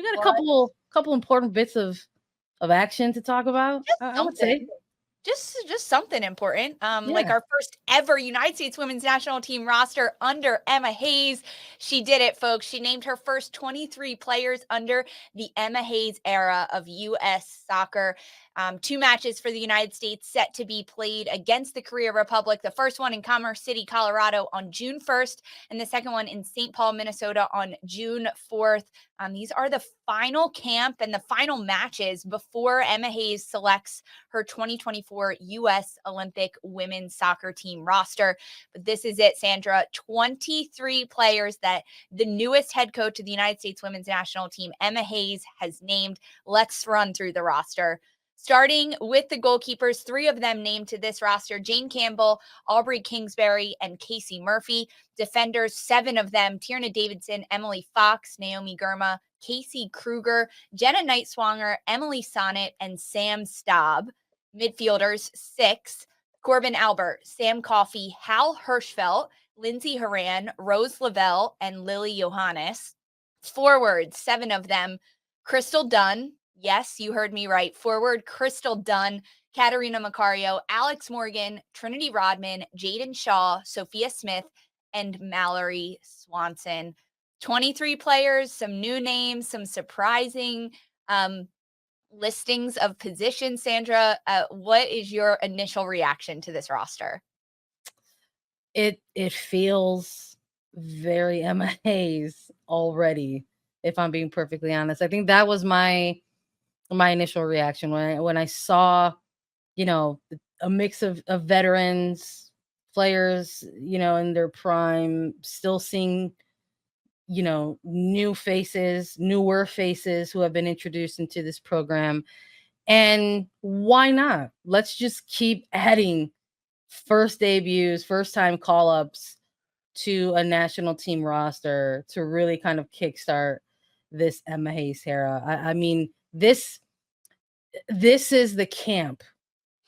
We got a What? couple important bits of action to talk about. Just I would something. say, Just something important. Like yeah. our first ever United States women's national team roster under Emma Hayes. She did it, folks. She named her first 23 players under the Emma Hayes era of U.S. soccer. 2 matches for the United States set to be played against the Korea Republic. The first one in Commerce City, Colorado on June 1st, and the second one in St. Paul, Minnesota on June 4th. These are the final camp and the final matches before Emma Hayes selects her 2024 U.S. Olympic women's soccer team roster. But this is it, Sandra. 23 players that the newest head coach of the United States women's national team, Emma Hayes, has named. Let's run through the roster. Starting with the goalkeepers, 3 of them named to this roster: Jane Campbell, Aubrey Kingsbury, and Casey Murphy. Defenders, 7 of them: Tierna Davidson, Emily Fox, Naomi Girma, Casey Kruger, Jenna Nightswanger, Emily Sonnet, and Sam Staub. Midfielders, 6: Corbin Albert, Sam Coffey, Hal Hirschfeld, Lindsay Horan, Rose Lavelle, and Lily Johannes. Forwards, 7 of them: Crystal Dunn. Yes, you heard me right. Forward Crystal Dunn, Katarina Macario, Alex Morgan, Trinity Rodman, Jaden Shaw, Sophia Smith, and Mallory Swanson. 23 players, some new names, some surprising listings of positions. Sandra, what is your initial reaction to this roster? It feels very Emma Hayes already, if I'm being perfectly honest. I think that was my initial reaction when I saw, a mix of veterans, players, in their prime, still seeing, newer faces who have been introduced into this program. And why not? Let's just keep adding first debuts, first time call ups to a national team roster to really kind of kickstart this Emma Hayes era. I mean, this is the camp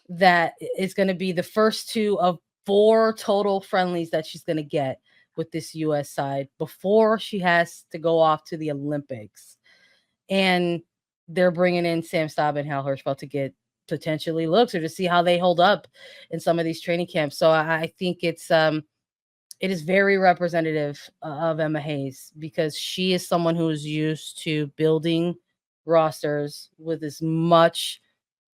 that is going to be the first 2 of 4 total friendlies that she's going to get with this US side before she has to go off to the Olympics. And they're bringing in Sam Staub and Hal Hirschfeld to get potentially looks or to see how they hold up in some of these training camps. So I think it is very representative of Emma Hayes because she is someone who is used to building rosters with as much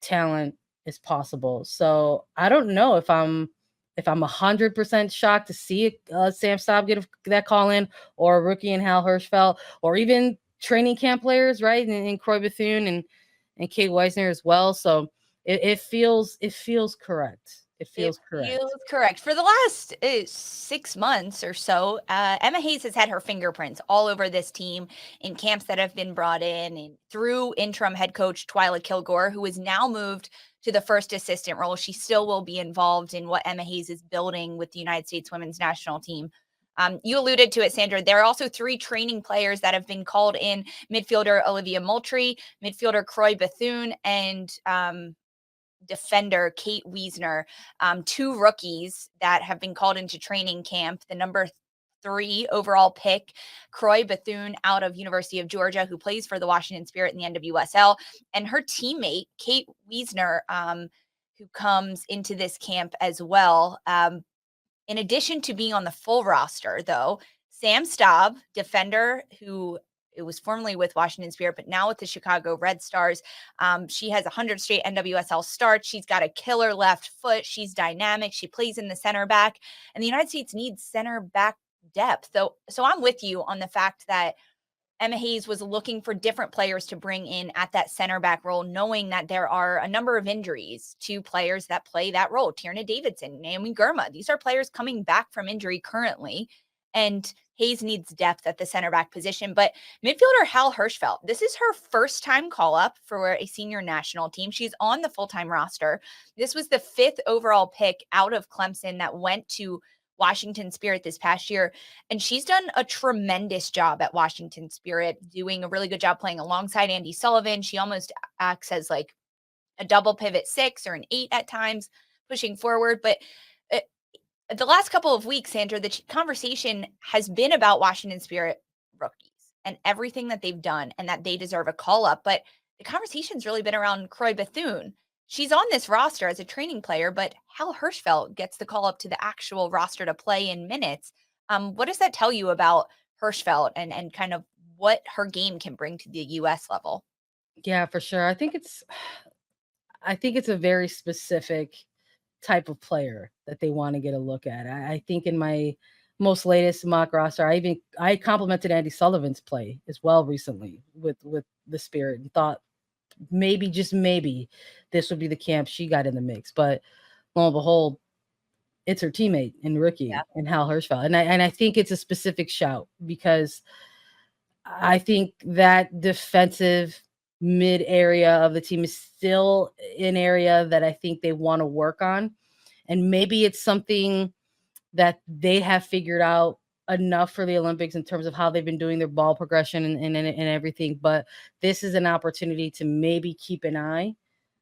talent as possible. So I don't know if I'm 100% shocked to see Sam Staub get that call in, or a rookie in Hal Hirschfeld, or even training camp players, right? And Croy Bethune and Kate Weisner as well. So it feels correct. It It feels feels correct. correct. For the last 6 months or so, Emma Hayes has had her fingerprints all over this team in camps that have been brought in and through interim head coach Twyla Kilgore, who has now moved to the first assistant role. She still will be involved in what Emma Hayes is building with the United States women's national team. You alluded to it, Sandra. There are also 3 training players that have been called in: midfielder Olivia Moultrie, midfielder Croy Bethune, and defender Kate Wiesner. 2 rookies that have been called into training camp. The number 3 overall pick, Croy Bethune, out of University of Georgia, who plays for the Washington Spirit in the NWSL, and her teammate Kate Wiesner, who comes into this camp as well. In addition to being on the full roster, though, Sam Staub, defender who it was formerly with Washington Spirit, but now with the Chicago Red Stars. She has 100 straight NWSL starts. She's got a killer left foot. She's dynamic. She plays in the center back, and the United States needs center back depth. So I'm with you on the fact that Emma Hayes was looking for different players to bring in at that center back role, knowing that there are a number of injuries to players that play that role. Tierna Davidson, Naomi Girma, these are players coming back from injury currently, and Hayes needs depth at the center back position. But midfielder Hal Hirschfeld, this is her first time call up for a senior national team. She's on the full-time roster. This was the 5th overall pick out of Clemson that went to Washington Spirit this past year. And she's done a tremendous job at Washington Spirit, doing a really good job playing alongside Andy Sullivan. She almost acts as like a double pivot 6 or an 8 at times, pushing forward. But the last couple of weeks, Sandra, the conversation has been about Washington Spirit rookies. and everything that they've done and that they deserve a call up. But the conversation's really been around Croy Bethune. She's on this roster as a training player, but Hal Hirschfeld gets the call up to the actual roster to play in minutes. What does that tell you about Hirschfeld and kind of what her game can bring to the US level? Yeah, for sure. I think it's a very specific type of player that they want to get a look at. I think in my most latest mock roster, I complimented Andy Sullivan's play as well recently with the Spirit and thought maybe, just maybe, this would be the camp she got in the mix. But lo and behold, it's her teammate and rookie and Hal Hirschfeld. And I think it's a specific shout because I think that defensive mid area of the team is still an area that I think they want to work on. And maybe it's something that they have figured out enough for the Olympics in terms of how they've been doing their ball progression and everything. But this is an opportunity to maybe keep an eye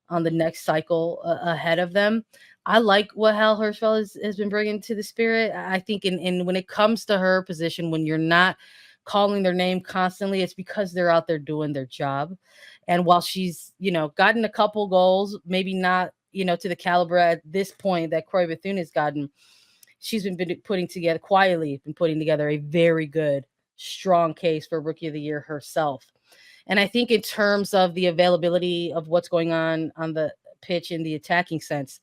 on the next cycle ahead of them. I like what Hal Hirschfeld has been bringing to the Spirit. I think in when it comes to her position, when you're not calling their name constantly, it's because they're out there doing their job. And while she's, gotten a couple goals, maybe not, to the caliber at this point that Croy Bethune has gotten, she's been putting together a very good, strong case for Rookie of the Year herself. And I think in terms of the availability of what's going on the pitch in the attacking sense,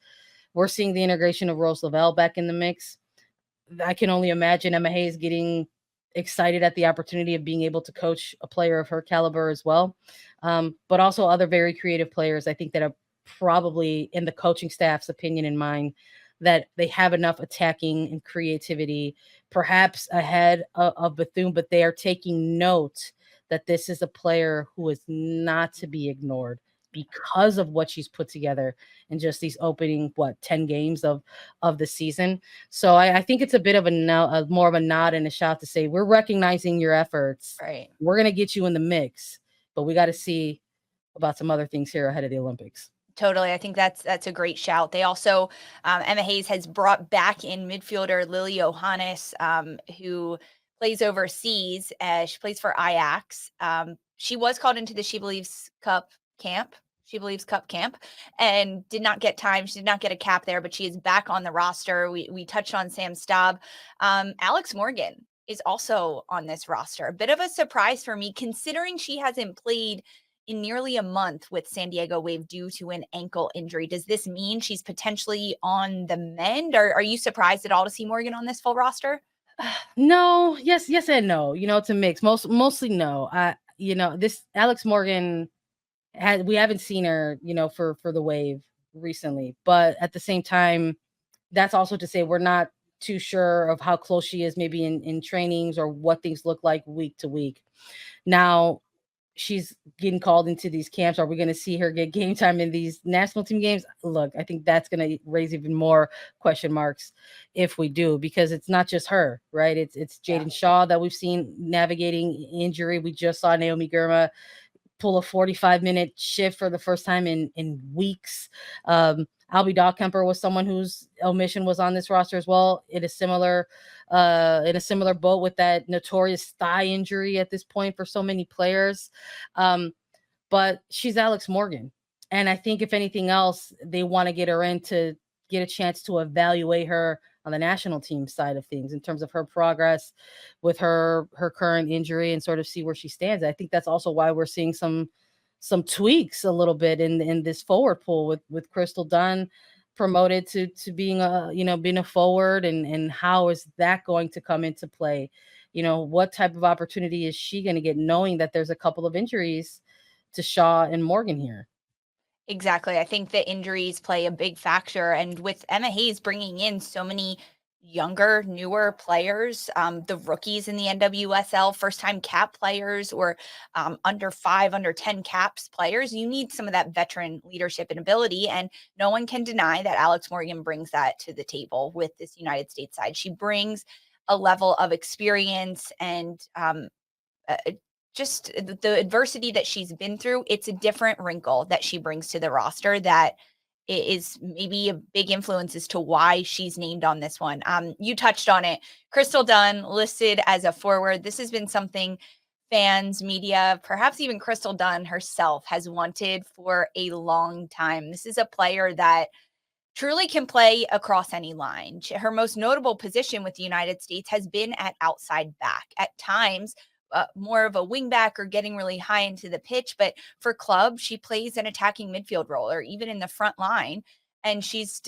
we're seeing the integration of Rose Lavelle back in the mix. I can only imagine Emma Hayes getting excited at the opportunity of being able to coach a player of her caliber as well. But also other very creative players, I think, that are probably in the coaching staff's opinion and mind, that they have enough attacking and creativity, perhaps ahead of Bethune, but they are taking note that this is a player who is not to be ignored because of what she's put together in just these opening 10 games of the season. So I think it's a bit of more of a nod and a shout to say, we're recognizing your efforts. Right. We're going to get you in the mix, but we got to see about some other things here ahead of the Olympics. Totally. I think that's a great shout. They also, Emma Hayes has brought back in midfielder Lily Johannes, who plays overseas. She plays for Ajax. She was called into the She Believes Cup camp. She Believes Cup camp, and did not get time. She did not get a cap there, but she is back on the roster. We touched on Sam Staub. Alex Morgan is also on this roster. A bit of a surprise for me, considering she hasn't played in nearly a month with San Diego Wave due to an ankle injury. Does this mean she's potentially on the mend? Or are you surprised at all to see Morgan on this full roster? No, yes and no. It's a mix. Mostly no. This Alex Morgan, we haven't seen her, for the Wave recently, but at the same time, that's also to say we're not too sure of how close she is maybe in trainings or what things look like week to week. Now, she's getting called into these camps. Are we going to see her get game time in these national team games? Look, I think that's going to raise even more question marks if we do, because it's not just her, right? It's Jaden Shaw that we've seen navigating injury. We just saw Naomi Girma pull a 45-minute shift for the first time in weeks. Albie Dahlkemper was someone whose omission was on this roster as well, in a similar boat with that notorious thigh injury at this point for so many players. But she's Alex Morgan. And I think if anything else, they want to get her in to get a chance to evaluate her on the national team side of things in terms of her progress with her current injury and sort of see where she stands. I think that's also why we're seeing some tweaks a little bit in this forward pool with Crystal Dunn promoted to being a forward, and how is that going to come into play? What type of opportunity is she going to get, knowing that there's a couple of injuries to Shaw and Morgan here? Exactly. I think the injuries play a big factor. And with Emma Hayes bringing in so many younger, newer players, the rookies in the NWSL, first-time cap players, or under 10 caps players, you need some of that veteran leadership and ability. And no one can deny that Alex Morgan brings that to the table with this United States side. She brings a level of experience and just the adversity that she's been through. It's a different wrinkle that she brings to the roster that is maybe a big influence as to why she's named on this one. You touched on it. Crystal Dunn listed as a forward. This has been something fans, media, perhaps even Crystal Dunn herself has wanted for a long time. This is a player that truly can play across any line. Her most notable position with the United States has been at outside back. At times, more of a wing back or getting really high into the pitch. But for club, she plays an attacking midfield role or even in the front line. And she's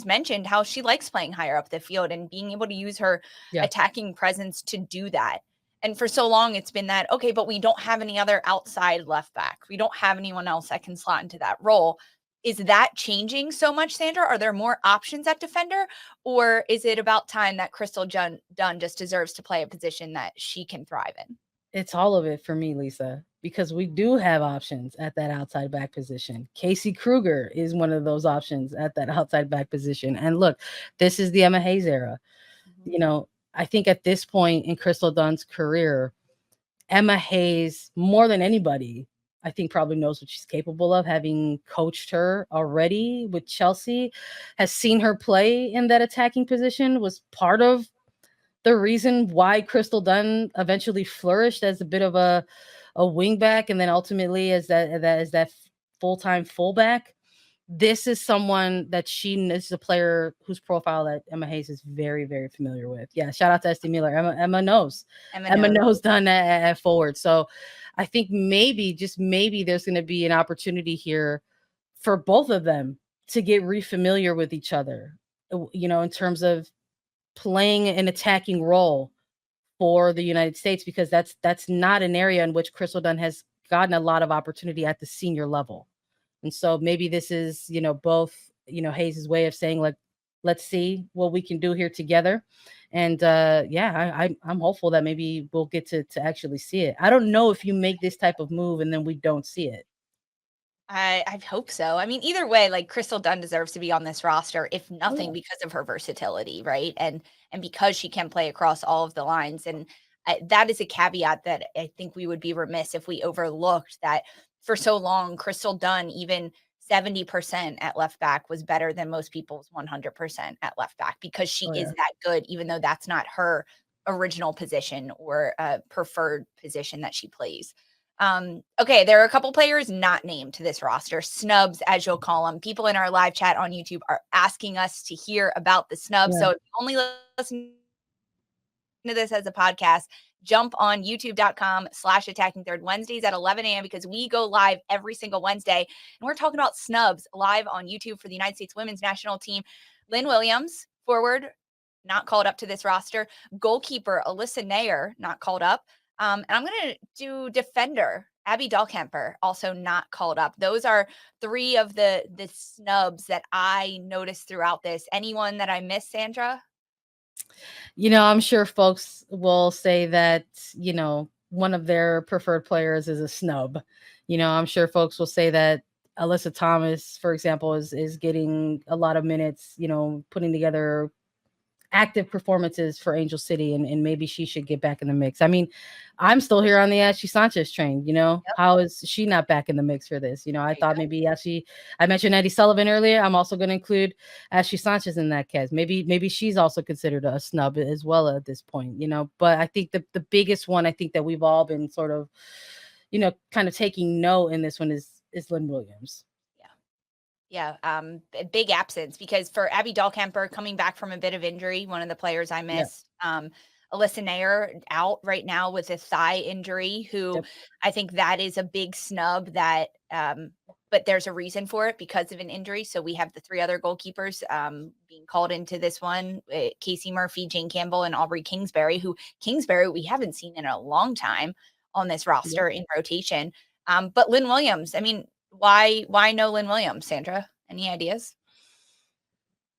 mentioned how she likes playing higher up the field and being able to use her Yeah. attacking presence to do that. And for so long, it's been that, okay, but we don't have any other outside left back. We don't have anyone else that can slot into that role. Is that changing so much, Sandra? Are there more options at defender? Or is it about time that Crystal Dunn just deserves to play a position that she can thrive in? It's all of it for me, Lisa, because we do have options at that outside back position. Casey Kruger is one of those options at that outside back position. And look, this is the Emma Hayes era. Mm-hmm. You know, I think at this point in Crystal Dunn's career, Emma Hayes, more than anybody, I think probably knows what she's capable of, having coached her already with Chelsea, has seen her play in that attacking position, was part of the reason why Crystal Dunn eventually flourished as a bit of a wingback and then ultimately as that full-time fullback. This is someone that this is a player whose profile that Emma Hayes is very, very familiar with. Yeah, shout out to Esty Miller. Emma knows. Emma knows Dunn at forward. So I think just maybe there's going to be an opportunity here for both of them to get refamiliar with each other, in terms of playing an attacking role for the United States, because that's not an area in which Crystal Dunn has gotten a lot of opportunity at the senior level. And so maybe this is, both, Hayes' way of saying, like, let's see what we can do here together. And I'm hopeful that maybe we'll get to actually see it. I don't know if you make this type of move and then we don't see it. I hope so. I mean, either way, like Crystal Dunn deserves to be on this roster, if nothing because of her versatility, right? And because she can play across all of the lines. And that is a caveat that I think we would be remiss if we overlooked, that for so long, Crystal Dunn, even 70% at left back, was better than most people's 100% at left back, because she is that good, even though that's not her original position or preferred position that she plays. Okay, there are a couple players not named to this roster, snubs, as you'll call them. People in our live chat on YouTube are asking us to hear about the snubs. So if you only listen to this as a podcast, jump on youtube.com/attacking third Wednesdays at 11 a.m. because we go live every single Wednesday. And we're talking about snubs live on YouTube for the United States women's national team. Lynn Williams, forward, not called up to this roster. Goalkeeper Alyssa Nair, not called up. And I'm going to do defender Abby Dahlkemper, also not called up. Those are three of the snubs that I noticed throughout this. Anyone that I missed, Sandra? I'm sure folks will say that, one of their preferred players is a snub. I'm sure folks will say that Alyssa Thomas, for example, is getting a lot of minutes, putting together active performances for Angel City, and maybe she should get back in the mix. I mean, I'm still here on the Ashley Sanchez train. How is she not back in the mix for this? I thought maybe I mentioned Eddie Sullivan earlier. I'm also going to include Ashley Sanchez in that case. Maybe she's also considered a snub as well at this point, but I think the biggest one, I think that we've all been sort of, kind of taking note in this one is Lynn Williams. Yeah, big absence, because for Abby Dahlkemper, coming back from a bit of injury, one of the players I missed, Alyssa Nair out right now with a thigh injury, who I think that is a big snub, that but there's a reason for it because of an injury. So we have the three other goalkeepers being called into this one, Casey Murphy, Jane Campbell, and Aubrey Kingsbury, who we haven't seen in a long time on this roster in rotation. But Lynn Williams, I mean, why no Lynn Williams, Sandra? Any ideas?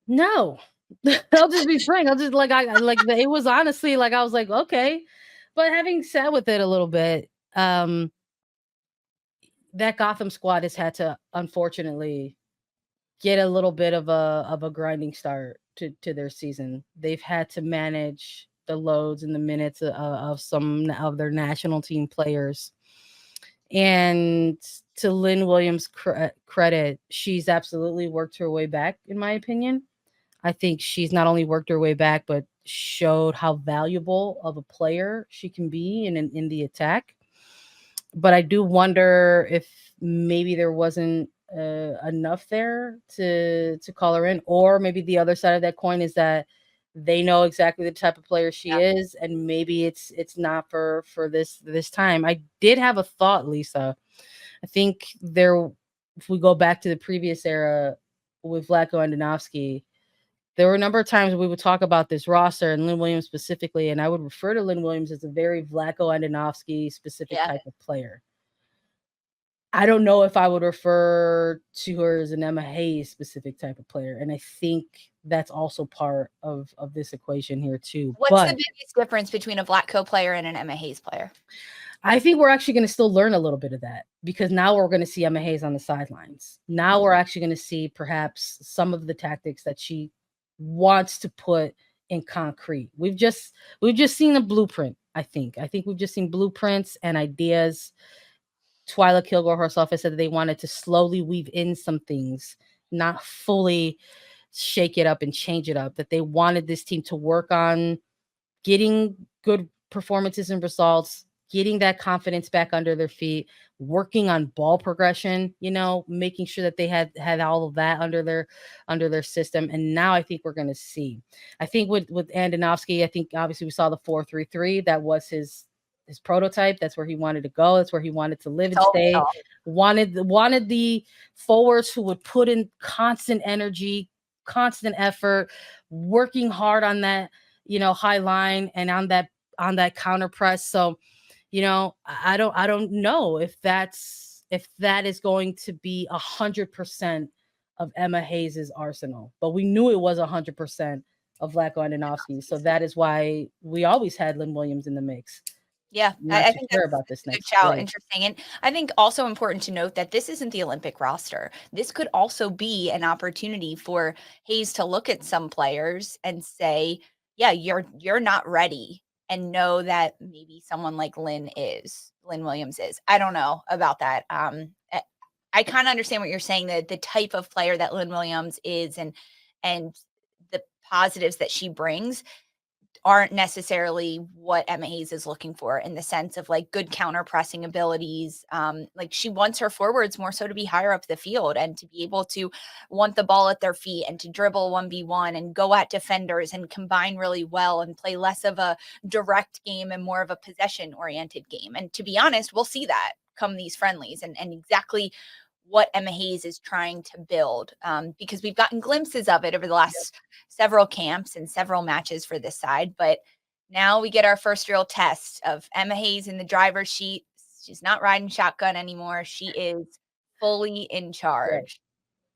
No. I'll just be frank. I'll just it was honestly like, I was like, okay. But having sat with it a little bit, that Gotham squad has had to, unfortunately, get a little bit of a grinding start to their season. They've had to manage the loads and the minutes of some of their national team players. And to Lynn Williams' credit, she's absolutely worked her way back, in my opinion. I think she's not only worked her way back, but showed how valuable of a player she can be in the attack. But I do wonder if maybe there wasn't enough there to call her in, or maybe the other side of that coin is that they know exactly the type of player she Yeah. is, and maybe it's not for this time. I did have a thought, Lisa. I think if we go back to the previous era with Vlatko Andonovski, there were a number of times we would talk about this roster and Lynn Williams specifically, and I would refer to Lynn Williams as a very Vlatko Andonovski specific Yeah. type of player. I don't know if I would refer to her as an Emma Hayes specific type of player, and I think that's also part of this equation here too. What's the But biggest difference between a Vlatko player and an Emma Hayes player? I think we're actually going to still learn a little bit of that, because now we're going to see Emma Hayes on the sidelines. Now we're actually going to see perhaps some of the tactics that she wants to put in concrete. We've just seen a blueprint. I think we've just seen blueprints and ideas. Twyla Kilgore herself has said that they wanted to slowly weave in some things, not fully shake it up and change it up. That they wanted this team to work on getting good performances and results, getting that confidence back under their feet, working on ball progression, making sure that they had all of that under their system. And now I think we're going to see. I think with Andonovski, I think obviously we saw the 4-3-3. That was his prototype. That's where he wanted to go. That's where he wanted to live and stay. Wanted the forwards who would put in constant energy, constant effort, working hard on that, high line and on that counter press. So, I don't know if that is going to be 100% of Emma Hayes's arsenal, but we knew it was 100% of Vlatko Andonovski. So that is why we always had Lynn Williams in the mix. Yeah, I think that's about this next shout. Interesting. And I think also important to note that this isn't the Olympic roster. This could also be an opportunity for Hayes to look at some players and say, yeah, you're not ready, and know that maybe someone like Lynn Williams is. I don't know about that. I kind of understand what you're saying, that the type of player that Lynn Williams is and the positives that she brings aren't necessarily what Emma Hayes is looking for, in the sense of like good counter pressing abilities. Like she wants her forwards more so to be higher up the field and to be able to want the ball at their feet and to dribble 1v1 and go at defenders and combine really well and play less of a direct game and more of a possession oriented game. And to be honest, we'll see that come these friendlies and exactly what Emma Hayes is trying to build, because we've gotten glimpses of it over the last several camps and several matches for this side. But now we get our first real test of Emma Hayes in the driver's seat. She's not riding shotgun anymore. She is fully in charge.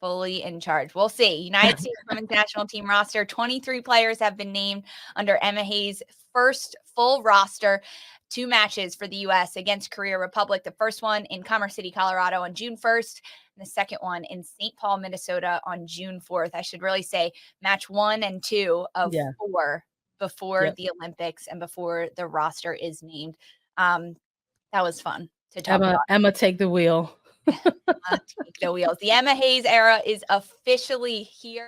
Fully in charge. We'll see. United States Women's National Team roster, 23 players have been named under Emma Hayes' first full roster. 2 matches for the U.S. against Korea Republic. The first one in Commerce City, Colorado on June 1st, and the second one in St. Paul, Minnesota on June 4th. I should really say match 1 and 2 of 4 before the Olympics and before the roster is named. That was fun to talk about. Emma, take the wheel. Take the wheels. The Emma Hayes era is officially here.